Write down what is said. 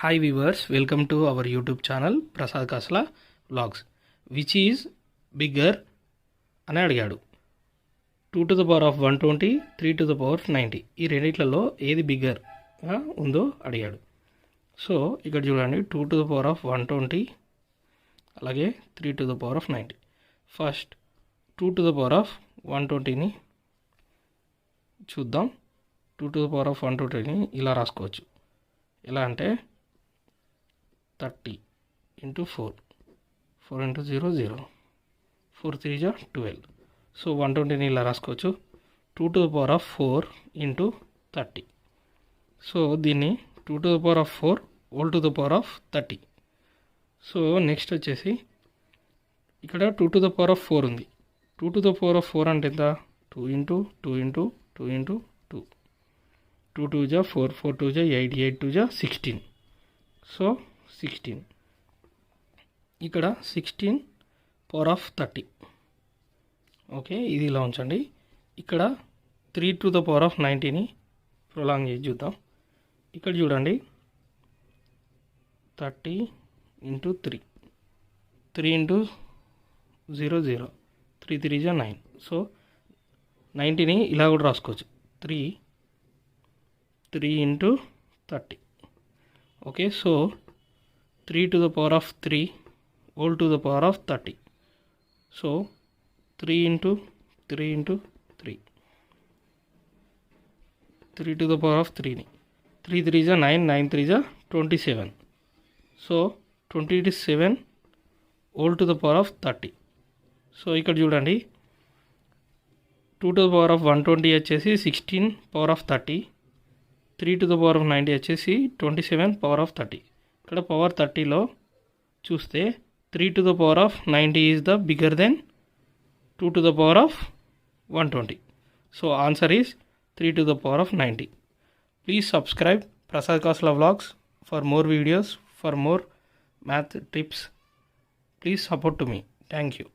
Hi viewers, welcome to our YouTube channel Prasad Kasla Vlogs. Which is bigger అని అడిగాడు. 2 to the power of 120, 3 to the power of 90. ఈ రెండిట్లలో ఏది bigger ఉందో అడిగాడు. So ఇక్కడ చూడండి 2 to the power of 120 అలాగే 3 to the power of 90. First 2 to the power of 120ని చూద్దాం. 2 to the power of 120ని ఇలా రాసుకోవచ్చు. ఎలా అంటే 30 into 4 into 0 0 4 3 is 12. సో 120ని ఇలా రాసుకోవచ్చు. 2 to the power of 4 into 30. So దీన్ని 2 to the power of 4 whole to the power of 30. So next వచ్చేసి ఇక్కడ 2 to the power of 4 ఉంది. 2 to the power of 4 అంటే ఎంత? 2 into 2 into 2 into 2. 2 2 is 4, 4 2 is 8, 8 2 is 16. So 16. ఇక్కడ 16 power of 30. Okay, ఇది ఇలా ఉంచండి. ఇక్కడ 3 to the power of 90ని ప్రొలాంగ్ చేసి చూద్దాం. ఇక్కడ చూడండి 30 into 3, 3 into 0 0, 3 3 is 9. సో 90ని ఇలా కూడా రాసుకోవచ్చు. 3 into 30. Okay, so 3 to the power of 3 whole to the power of 30. So 3 into 3 into 3, 3 to the power of 3ని 3 3 is 9, 9 3 is 27. So 27 whole to the power of 30. So ఇక్కడ చూడండి 2 to the power of 120 వచ్చేసి 16 power of 30, 3 to the power of 90 వచ్చేసి 27 power of 30. ఇక్కడ power 30లో చూస్తే 3 to the power of 90 is the bigger than 2 to the power of 120. So answer is 3 to the power of 90. Please subscribe Prasad Kasla Vlogs for more videos, for more math tips. Please support to me. Thank you.